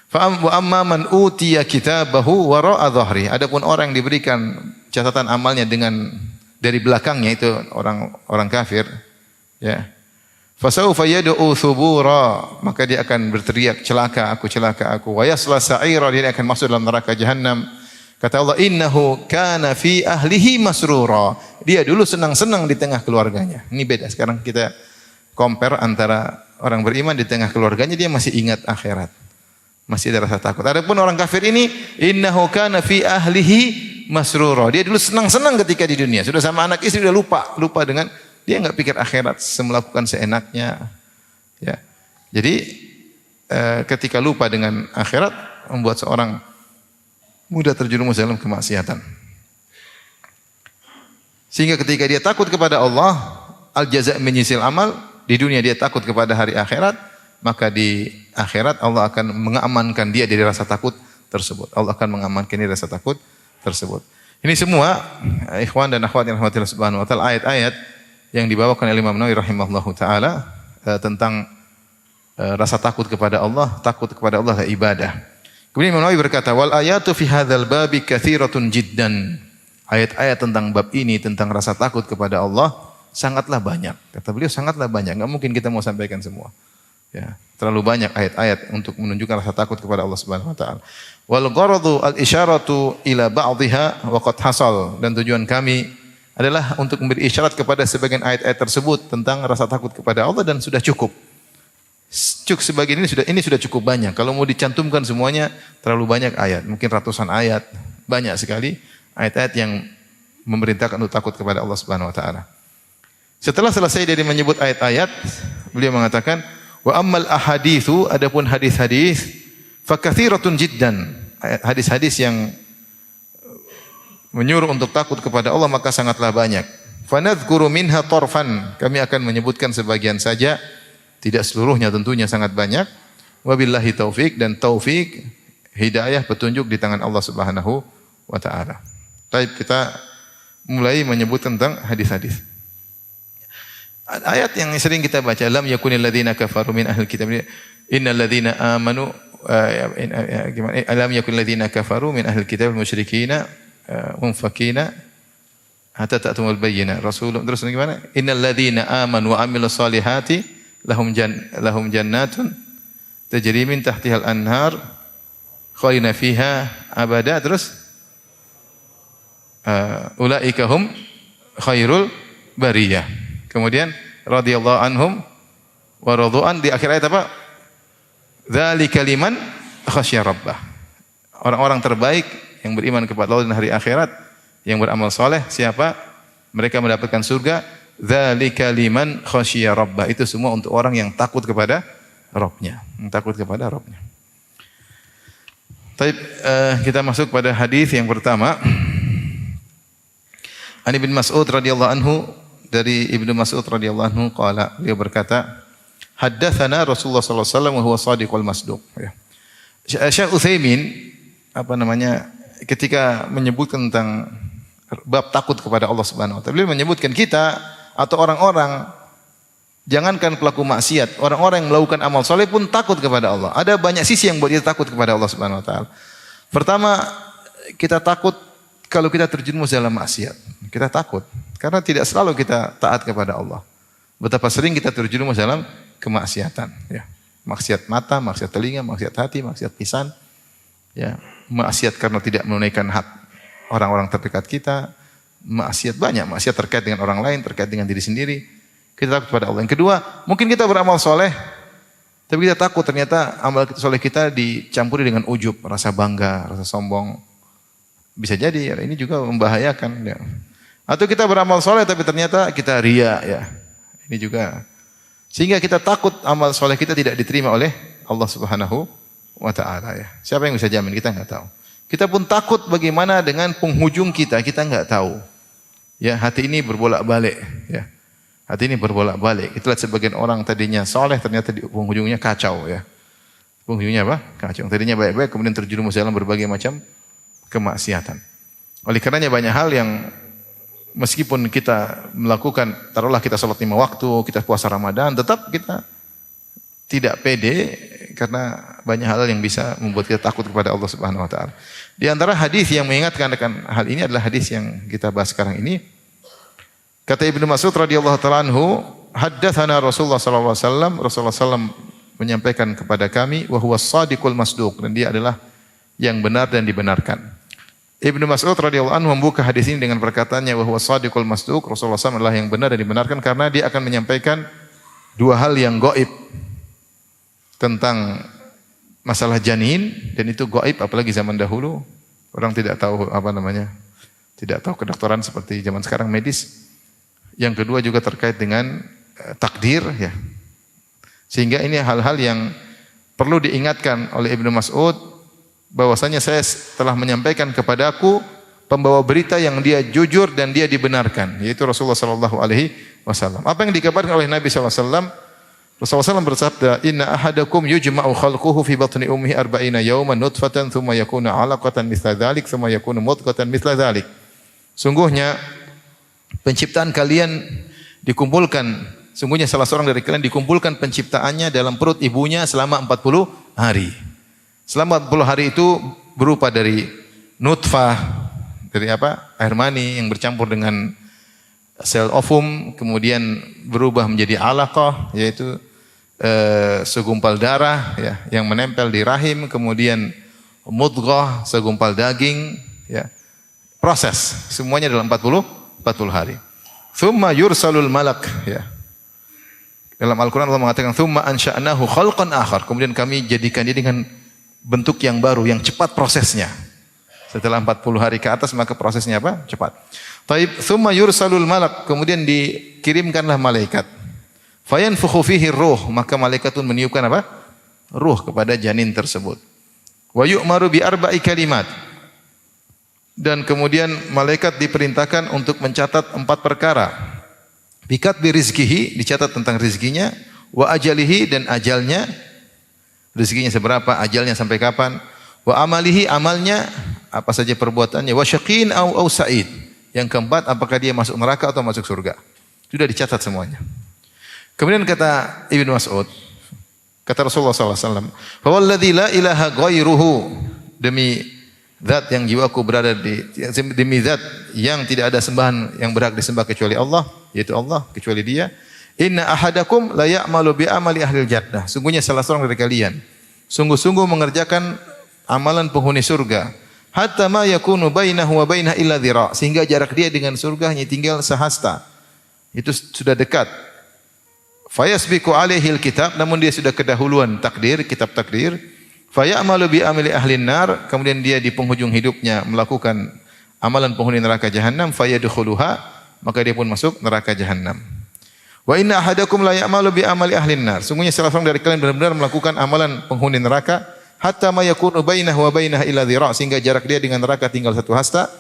fa amma man utiya kitabahu wara'a dhahri. Adapun orang yang diberikan catatan amalnya dari belakangnya, itu orang kafir, ya. Fasaufa yad'u thubura, maka dia akan berteriak, celaka aku, wa yasla sa'ira, dia akan masuk dalam neraka jahanam. Kata Allah, innahu kana fi ahlihi masrura. Dia dulu senang-senang di tengah keluarganya. Ini beda. Sekarang kita compare antara orang beriman di tengah keluarganya, dia masih ingat akhirat. Masih ada rasa takut. Adapun orang kafir ini, innahu kana fi ahlihi masrura. Dia dulu senang-senang ketika di dunia. Sudah sama anak istri, sudah lupa dengan, dia enggak pikir akhirat, melakukan seenaknya. Ya. Jadi ketika lupa dengan akhirat membuat seorang mudah terjerumus dalam kemaksiatan. Sehingga ketika dia takut kepada Allah, al-jaza' min jinsil amal, di dunia dia takut kepada hari akhirat, maka di akhirat Allah akan mengamankan dia dari rasa takut tersebut. Allah akan mengamankan dia dari rasa takut tersebut. Ini semua ikhwan dan akhwat yang rahmatillah subhanahu wa ta'ala, ayat-ayat yang dibawakan oleh Imam Nawawi rahimahullahu ta'ala tentang rasa takut kepada Allah adalah ibadah. Kemudian Imam Nawawi berkata, wal ayatu fi hadzal babi katsiratun jiddan. Ayat-ayat tentang bab ini, tentang rasa takut kepada Allah, sangatlah banyak. Kata beliau, sangatlah banyak. Enggak mungkin kita mau sampaikan semua. Ya, terlalu banyak ayat-ayat untuk menunjukkan rasa takut kepada Allah Subhanahu wa taala. Wal gharadu al-isyaratu ila ba'dihha wa qad hasal. Dan tujuan kami adalah untuk memberi isyarat kepada sebagian ayat-ayat tersebut tentang rasa takut kepada Allah dan sudah cukup. Sebagian ini sudah cukup banyak. Kalau mau dicantumkan semuanya terlalu banyak ayat, mungkin ratusan ayat, banyak sekali ayat-ayat yang memerintahkan untuk takut kepada Allah Subhanahu wa taala. Setelah selesai dari menyebut ayat-ayat, beliau mengatakan, wa ammal ahaditsu, adapun hadis-hadis, fa katsiratun jiddan. Hadis-hadis yang menyuruh untuk takut kepada Allah maka sangatlah banyak. Fa nadzkuru minha tarfan, kami akan menyebutkan sebagian saja, tidak seluruhnya tentunya sangat banyak. Wabillahi taufik, dan taufik hidayah petunjuk di tangan Allah Subhanahu wa taala. Baik, kita mulai menyebut tentang hadis-hadis. Ayat yang sering kita baca, lam yakunil ladzina kafaru min ahlil kitab, innal ladzina amanu lam yakunil ladzina kafaru min ahlil kitab wal musyrikina munfakina hatta ta'tumul bayyinah. Rasul terus gimana? Innal ladzina amanu wa amilus solihati lahum jannatun tajri min tahtihal anhar khalina fiha abada. Terus ulaika hum khairul bariyah. Kemudian radhiyallahu anhum wa radu'an, di akhir ayat apa? Dzalika liman khasyya rabbah. Orang-orang terbaik yang beriman kepada Allah dan hari akhirat, yang beramal saleh, siapa? Mereka mendapatkan surga. Dzalika liman khasyya rabbah. Itu semua untuk orang yang takut kepada Rabb-nya, yang takut kepada Rabb-nya. Baik, kita masuk pada hadis yang pertama. Ani bin Mas'ud radhiyallahu anhu, dari Ibnu Mas'ud radhiyallahu anhu qala, beliau berkata, haddatsana Rasulullah sallallahu alaihi wasallam wa huwa shadiqul masduq. Ya. Syekh Utsaimin ketika menyebutkan tentang bab takut kepada Allah Subhanahu wa taala, beliau menyebutkan kita atau orang-orang, jangankan pelaku maksiat, orang-orang yang melakukan amal soleh pun takut kepada Allah. Ada banyak sisi yang buat kita takut kepada Allah Subhanahu wa taala. Pertama, kita takut kalau kita terjerumus dalam maksiat. Kita takut karena tidak selalu kita taat kepada Allah. Betapa sering kita terjerumus dalam kemaksiatan, ya. Maksiat mata, maksiat telinga, maksiat hati, maksiat lisan, ya. Maksiat karena tidak menunaikan hak orang-orang terdekat kita, maksiat banyak, maksiat terkait dengan orang lain, terkait dengan diri sendiri. Kita takut kepada Allah. Yang kedua, mungkin kita beramal soleh, tapi kita takut ternyata amal soleh kita dicampuri dengan ujub, rasa bangga, rasa sombong. Bisa jadi, ya, ini juga membahayakan. Ya. Atau kita beramal soleh tapi ternyata kita ria, ya. Ini juga. Sehingga kita takut amal soleh kita tidak diterima oleh Allah Subhanahu wa ta'ala. Ya. Siapa yang bisa jamin? Kita enggak tahu. Kita pun takut bagaimana dengan penghujung kita enggak tahu. Ya, hati ini berbolak-balik. Ya. Hati ini berbolak-balik. Itulah sebagian orang tadinya soleh ternyata di penghujungnya kacau. Ya. Penghujungnya apa? Kacau. Tadinya baik-baik kemudian terjerumus dalam berbagai macam kemaksiatan. Oleh karenanya banyak hal yang meskipun kita melakukan, taruhlah kita sholat 5 waktu, kita puasa Ramadan, tetap kita tidak pede karena banyak hal yang bisa membuat kita takut kepada Allah Subhanahu wa taala. Di antara hadis yang mengingatkan akan hal ini adalah hadis yang kita bahas sekarang ini. Kata Ibnu Mas'ud radhiyallahu taala anhu, haddatsana Rasulullah sallallahu alaihi wasallam, Rasulullah sallam menyampaikan kepada kami, wa huwas shadiqul masduq, dan dia adalah yang benar dan dibenarkan. Ibnu Mas'ud radhiyallahu anhu membuka hadis ini dengan perkataannya, wa huwas shadiqul masduq, Rasulullah sallam adalah yang benar dan dibenarkan karena dia akan menyampaikan dua hal yang gaib tentang masalah janin, dan itu gaib apalagi zaman dahulu. Orang tidak tahu tidak tahu kedokteran seperti zaman sekarang medis. Yang kedua juga terkait dengan takdir, ya. Sehingga ini hal-hal yang perlu diingatkan oleh Ibnu Mas'ud bahwasanya saya telah menyampaikan kepadaku pembawa berita yang dia jujur dan dia dibenarkan, yaitu Rasulullah sallallahu alaihi wasallam. Apa yang dikabarkan oleh Nabi sallallahu alaihi wasallam? Rasulullah SAW bersabda, "Inna ahadakum yujma'u khalquhu fi batni ummihi arba'ina yawman nutfatan thumma yakunu 'alaqatan mithla dzalik thumma yakunu mudghatan mithla dzalik." Sungguhnya penciptaan kalian sungguhnya salah seorang dari kalian dikumpulkan penciptaannya dalam perut ibunya selama 40 hari. Selama 40 hari itu berupa dari nutfah, dari apa? Air mani yang bercampur dengan sel ovum, kemudian berubah menjadi alaqah, yaitu segumpal darah ya, yang menempel di rahim, kemudian mudghah, segumpal daging ya. Proses semuanya dalam 40 hari. Tsumma yursalul malak ya. Dalam Al-Qur'an Allah mengatakan tsumma ansha'nahu khalqan akhar. Kemudian kami jadikan dia dengan bentuk yang baru, yang cepat prosesnya. Setelah 40 hari ke atas maka prosesnya apa? Cepat. Taib tsumma yursalul malak. Kemudian dikirimkanlah malaikat. Fayanfukhu fihi ruh, maka malaikat pun meniupkan apa? Ruh kepada janin tersebut. Wa yu'maru bi arba'i kalimat. Dan kemudian malaikat diperintahkan untuk mencatat 4 perkara. Bikat bi rizkihi, dicatat tentang rizkinya, wa ajalihi, dan ajalnya, rizkinya seberapa, ajalnya sampai kapan, wa amalihi, amalnya, apa saja perbuatannya, wa syaqin au sa'id. Yang keempat, apakah dia masuk neraka atau masuk surga. Sudah dicatat semuanya. Kemudian kata Ibnu Mas'ud, kata Rasulullah SAW, "Fawalladzi la ilaha ghairuhu," demi zat yang jiwaku berada demi zat yang tidak ada sembahan yang berhak disembah kecuali Allah, yaitu Allah, kecuali Dia. "Inna ahadakum la ya'malu bi amali ahlil jannah." Sungguhnya salah seorang dari kalian sungguh-sungguh mengerjakan amalan penghuni surga, hatta ma yakunu bainahu wa bainah illa dhira', sehingga jarak dia dengan surga hanya tinggal sehasta. Itu sudah dekat. Fayasbiqu alaihil kitab, namun dia sudah kedahuluan takdir, kitab takdir. Fayamalu bi amali ahlin nar, kemudian dia di penghujung hidupnya melakukan amalan penghuni neraka jahanam, fayadkhuluha, maka dia pun masuk neraka jahanam. Wa inna ahadakum la ya'malu bi amali ahlin nar, sungguhnya salah seorang dari kalian benar-benar melakukan amalan penghuni neraka, hatta ma yakunu bainahu wa bainah illa dhira', sehingga jarak dia dengan neraka tinggal satu hasta.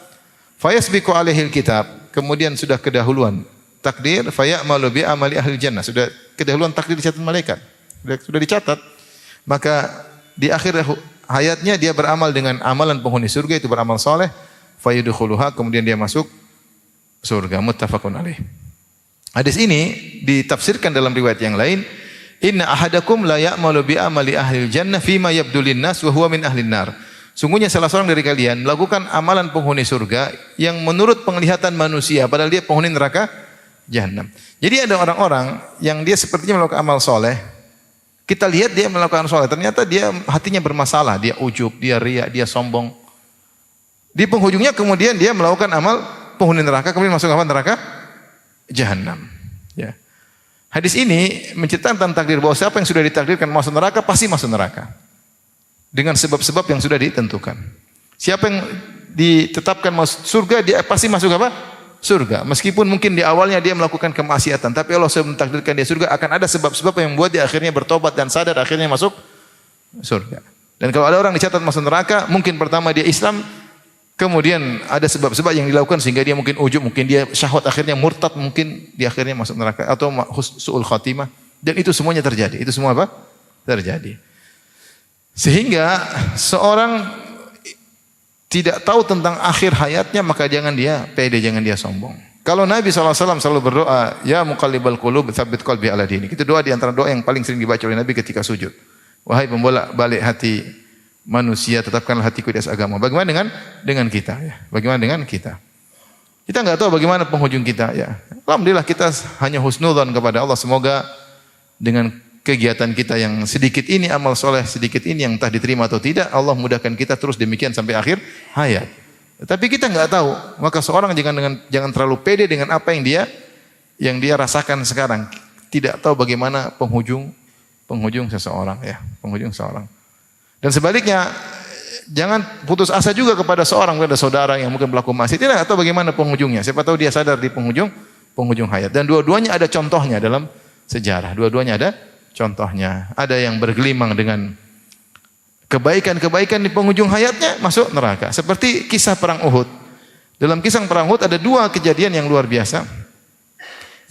Fayasbiqu alaihil kitab, kemudian sudah kedahuluan takdir, fayamalu bi amali ahli jannah, sudah kedahuluan takdir dicatat malaikat, sudah dicatat, maka di akhir hayatnya dia beramal dengan amalan penghuni surga, itu beramal soleh, fayudkhuluha, kemudian dia masuk surga. Muttafaqun alaih. Hadis ini ditafsirkan dalam riwayat yang lain, "Inna ahadakum la ya'malu bi amali ahli jannah fima yabdulin nas wa huwa min ahlin nar." Sungguhnya salah seorang dari kalian melakukan amalan penghuni surga yang menurut penglihatan manusia, padahal dia penghuni neraka jahanam. Jadi ada orang-orang yang dia sepertinya melakukan amal soleh, kita lihat dia melakukan soleh, ternyata dia hatinya bermasalah, dia ujub, dia riya, dia sombong. Di penghujungnya kemudian dia melakukan amal penghuni neraka, kemudian masuk apa? Neraka jahanam. Ya. Hadis ini menceritakan tentang takdir, bahwa siapa yang sudah ditakdirkan masuk neraka pasti masuk neraka dengan sebab-sebab yang sudah ditentukan. Siapa yang ditetapkan masuk surga, dia pasti masuk apa? Surga. Meskipun mungkin di awalnya dia melakukan kemaksiatan, tapi Allah sudah mentakdirkan dia surga, akan ada sebab-sebab yang membuat dia akhirnya bertobat dan sadar, akhirnya masuk surga. Dan kalau ada orang dicatat masuk neraka, mungkin pertama dia Islam, kemudian ada sebab-sebab yang dilakukan sehingga dia mungkin ujub, mungkin dia syahwat, akhirnya murtad, mungkin dia akhirnya masuk neraka, atau su'ul khatimah. Dan itu semuanya terjadi. Itu semua apa? Terjadi. Sehingga seorang tidak tahu tentang akhir hayatnya, maka jangan dia pede, jangan dia sombong. Kalau Nabi SAW selalu berdoa, "Ya muqallibal qulub, tsabbit qalbi ala dinik." Itu doa di antara doa yang paling sering dibaca oleh Nabi ketika sujud. Wahai pembolak-balik hati manusia, tetapkanlah hatiku di atas agama. Bagaimana dengan kita? Ya. Bagaimana dengan kita? Kita enggak tahu bagaimana penghujung kita. Ya. Alhamdulillah kita hanya husnudzon kepada Allah. Semoga dengan kegiatan kita yang sedikit ini, amal soleh sedikit ini yang entah diterima atau tidak, Allah mudahkan kita terus demikian sampai akhir hayat. Tapi kita enggak tahu, maka seorang jangan terlalu pede dengan apa yang dia rasakan sekarang. Tidak tahu bagaimana penghujung seseorang, ya, penghujung seseorang. Dan sebaliknya, jangan putus asa juga kepada seorang, kepada saudara yang mungkin pelaku maksiat. Tidak tahu bagaimana penghujungnya. Siapa tahu dia sadar di penghujung hayat. Dan dua-duanya ada contohnya dalam sejarah. Dua-duanya ada contohnya. Ada yang bergelimang dengan kebaikan-kebaikan di penghujung hayatnya masuk neraka. Seperti kisah perang Uhud. Dalam kisah perang Uhud ada dua kejadian yang luar biasa.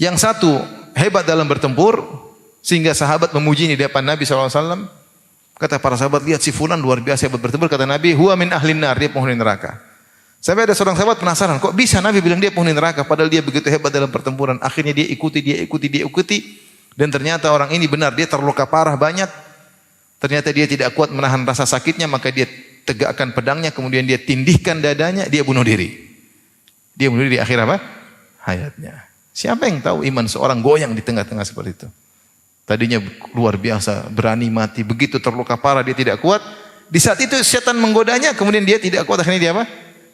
Yang satu hebat dalam bertempur sehingga sahabat memuji di depan Nabi SAW. Kata para sahabat, lihat si fulan luar biasa hebat bertempur. Kata Nabi, huwa min ahlin nar, dia penghuni neraka. Sampai ada seorang sahabat penasaran, kok bisa Nabi bilang dia penghuni neraka padahal dia begitu hebat dalam pertempuran. Akhirnya dia ikuti. Dan ternyata orang ini benar, dia terluka parah banyak. Ternyata dia tidak kuat menahan rasa sakitnya, maka dia tegakkan pedangnya, kemudian dia tindihkan dadanya, dia bunuh diri. Dia bunuh diri di akhir apa? Hayatnya. Siapa yang tahu iman seorang goyang di tengah-tengah seperti itu? Tadinya luar biasa, berani mati, begitu terluka parah dia tidak kuat. Di saat itu setan menggodanya, kemudian dia tidak kuat, akhirnya dia apa?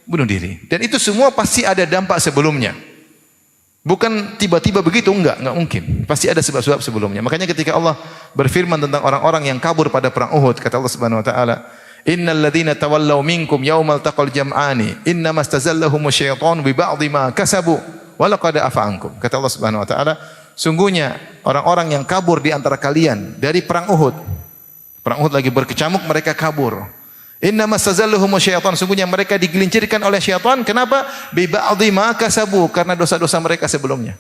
Bunuh diri. Dan itu semua pasti ada dampak sebelumnya. Bukan tiba-tiba begitu, enggak mungkin. Pasti ada sebab-sebab sebelumnya. Makanya ketika Allah berfirman tentang orang-orang yang kabur pada perang Uhud, kata Allah Subhanahu wa taala, "Innal ladzina tawallaw minkum yaumal taqal jam'ani, innamastazallahum asyaitanu bi ba'dhi ma kasabu wa laqad afa ankum." Kata Allah Subhanahu wa taala, sungguhnya orang-orang yang kabur di antara kalian dari perang Uhud. Perang Uhud lagi berkecamuk, mereka kabur. Innamastazallahum asyaitanu, sungguhnya mereka digelincirkan oleh syaitan. Kenapa? Bi ba'dhi ma kasabu, karena dosa-dosa mereka sebelumnya.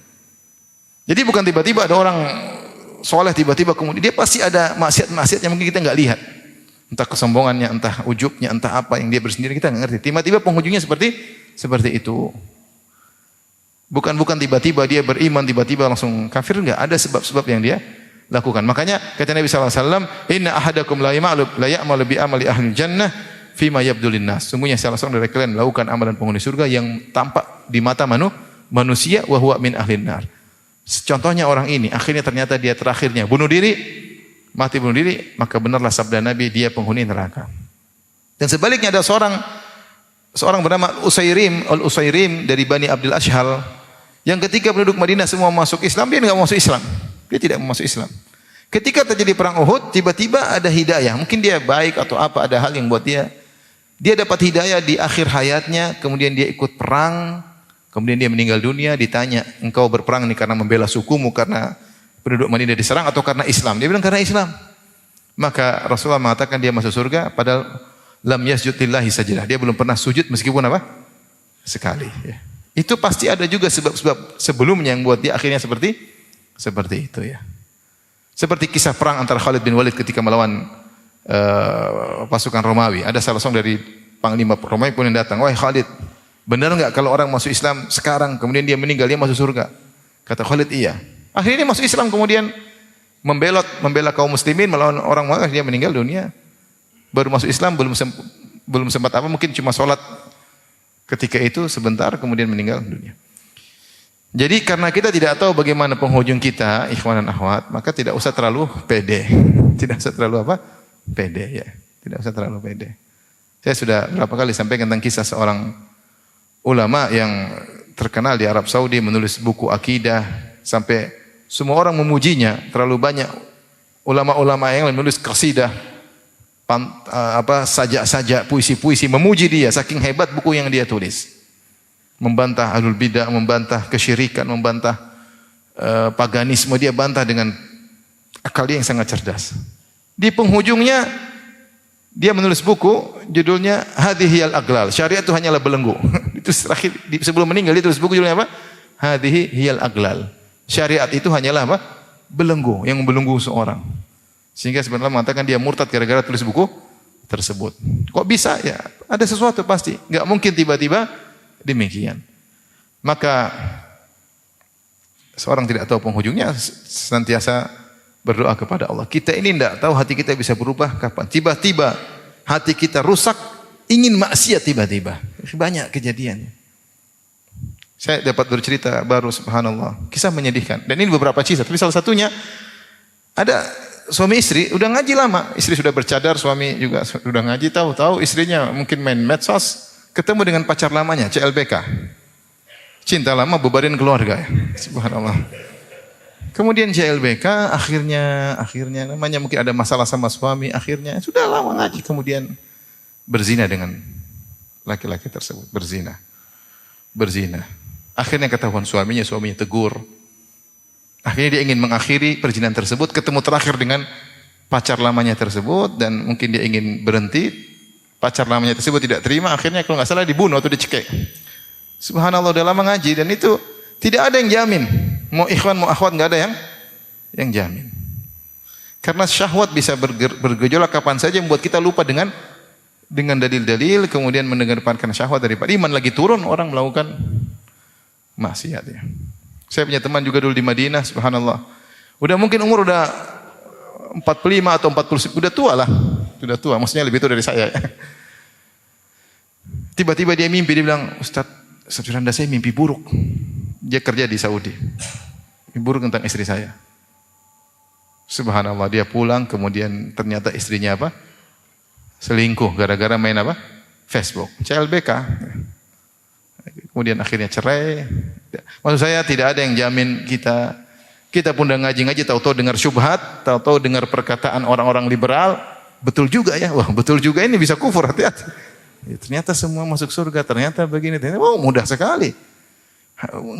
Jadi bukan tiba-tiba ada orang soleh tiba-tiba kemudian dia pasti ada maksiat-maksiat yang mungkin kita enggak lihat. Entah kesombongannya, entah ujubnya, entah apa yang dia bersendiri, kita enggak ngerti. Tiba-tiba penghujungnya seperti itu. Bukan tiba-tiba dia beriman, tiba-tiba langsung kafir, enggak. Ada sebab-sebab yang dia lakukan. Makanya kata Nabi SAW, inna ahadakum la ya'malu bi amali ahli jannah fima yabdulin nas. Sungguhnya salah seorang dari kalian melakukan amalan penghuni surga yang tampak di mata manusia wa huwa min ahlin nar. Contohnya orang ini, akhirnya ternyata dia terakhirnya bunuh diri, mati bunuh diri, maka benarlah sabda Nabi, dia penghuni neraka. Dan sebaliknya ada seorang bernama Al-Usairim dari Bani Abdul Ashhal, yang ketika penduduk Madinah semua masuk Islam, dia enggak masuk Islam. Dia tidak masuk Islam. Ketika terjadi perang Uhud, tiba-tiba ada hidayah. Mungkin dia baik atau apa, ada hal yang buat dia dapat hidayah di akhir hayatnya, kemudian dia ikut perang, kemudian dia meninggal dunia, ditanya, engkau berperang ini karena membela sukumu, karena penduduk Madinah diserang, atau karena Islam? Dia bilang karena Islam. Maka Rasulullah mengatakan dia masuk surga, padahal lam yasjud lillahi sajdah. Dia belum pernah sujud meskipun apa? Sekali. Ya. Itu pasti ada juga sebab-sebab sebelumnya yang buat dia akhirnya seperti itu ya. Seperti kisah perang antara Khalid bin Walid ketika melawan pasukan Romawi. Ada salah seorang dari panglima Romawi pun yang datang, "Wahai Khalid, benar enggak kalau orang masuk Islam sekarang kemudian dia meninggal dia masuk surga?" Kata Khalid, "Iya." Akhirnya dia masuk Islam, kemudian membela kaum muslimin melawan orang Romawi, dia meninggal dunia. Baru masuk Islam, belum sempat apa, mungkin cuma sholat ketika itu sebentar, kemudian meninggal dunia. Jadi karena kita tidak tahu bagaimana penghujung kita, ikhwan dan akhwat, maka tidak usah terlalu pede. Tidak usah terlalu apa? Pede ya. Tidak usah terlalu pede. Saya sudah berapa kali sampaikan tentang kisah seorang ulama yang terkenal di Arab Saudi, menulis buku akidah sampai semua orang memujinya. Terlalu banyak ulama-ulama yang menulis qasidah, sajak-sajak, puisi-puisi memuji dia, saking hebat buku yang dia tulis. Membantah ahlul bidah, membantah kesyirikan, membantah paganisme, dia bantah dengan akal dia yang sangat cerdas. Di penghujungnya dia menulis buku judulnya Hadhihi al-Aglal, syariat itu hanyalah belenggu. Itu terakhir sebelum meninggal dia tulis buku judulnya apa? Hadhihi al-Aglal. Syariat itu hanyalah apa? Belenggu yang membelenggu seorang. Sehingga sebenarnya mengatakan dia murtad gara-gara tulis buku tersebut. Kok bisa? Ya, ada sesuatu pasti. Enggak mungkin tiba-tiba demikian. Maka seorang tidak tahu penghujungnya, senantiasa berdoa kepada Allah. Kita ini tidak tahu hati kita bisa berubah kapan. Tiba-tiba hati kita rusak, ingin maksiat tiba-tiba. Banyak kejadiannya. Saya dapat bercerita baru, subhanallah. Kisah menyedihkan. Dan ini beberapa kisah. Tapi salah satunya ada suami istri udah ngaji lama. Istri sudah bercadar, suami juga sudah ngaji. Tahu-tahu istrinya mungkin main medsos, ketemu dengan pacar lamanya, CLBK. Cinta lama bubarin keluarga. Subhanallah. Kemudian CLBK akhirnya namanya mungkin ada masalah sama suami, akhirnya sudah lama ngaji, kemudian berzina dengan laki-laki tersebut, berzina. Akhirnya ketahuan suaminya tegur. Akhirnya dia ingin mengakhiri perzinahan tersebut, ketemu terakhir dengan pacar lamanya tersebut dan mungkin dia ingin berhenti, pacar lamanya tersebut tidak terima, akhirnya kalau nggak salah dibunuh atau dicekik. Subhanallah, udah lama ngaji dan itu tidak ada yang jamin. Mau ikhwan mau akhwat nggak ada yang jamin. Karena syahwat bisa bergejolak kapan saja membuat kita lupa dengan dalil-dalil, kemudian mengedepankan syahwat daripada iman. Lagi turun orang melakukan maksiat ya. Saya punya teman juga dulu di Madinah, subhanallah. Udah mungkin umur udah 45 atau 40, udah tua lah. Sudah tua, maksudnya lebih tua dari saya. Tiba-tiba dia mimpi, dia bilang, Ustaz Firanda, saya mimpi buruk. Dia kerja di Saudi. Mimpi buruk tentang istri saya. Subhanallah, dia pulang kemudian ternyata istrinya apa? Selingkuh gara-gara main apa? Facebook, CLBK. Kemudian akhirnya cerai. Maksud saya tidak ada yang jamin kita pun udah ngaji-ngaji tahu-tahu dengar syubhat, tahu-tahu dengar perkataan orang-orang liberal, betul juga ya. Wah, betul juga ini bisa kufur, hati-hati. Ya, ternyata semua masuk surga, ternyata begini, ternyata mudah sekali.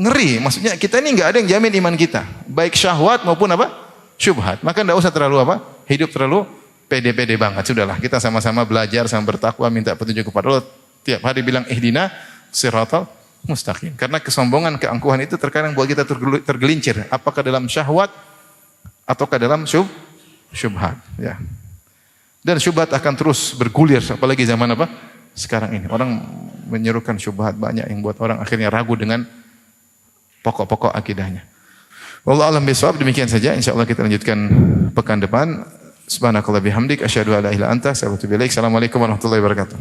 Ngeri, maksudnya kita ini enggak ada yang jamin iman kita, baik syahwat maupun apa? Syubhat. Maka enggak usah terlalu apa? Hidup terlalu pede-pede banget. Sudahlah, kita sama-sama belajar, sama bertakwa, minta petunjuk kepada Allah. Tiap hari bilang ihdina siratal mustaqim. Karena kesombongan, keangkuhan itu terkadang buat kita tergelincir. Apakah dalam syahwat ataukah dalam syubhat. Ya. Dan syubhat akan terus bergulir, apalagi zaman apa? Sekarang ini. Orang menyerukan syubhat banyak yang buat orang akhirnya ragu dengan pokok-pokok akidahnya. Wallahu a'lam bishawab, demikian saja. Insyaallah kita lanjutkan pekan depan. Subhanakallah bihamdik asyhadu an la ilaha illa anta astaghfiruka wa atubu ilaik. Assalamualaikum warahmatullahi wabarakatuh.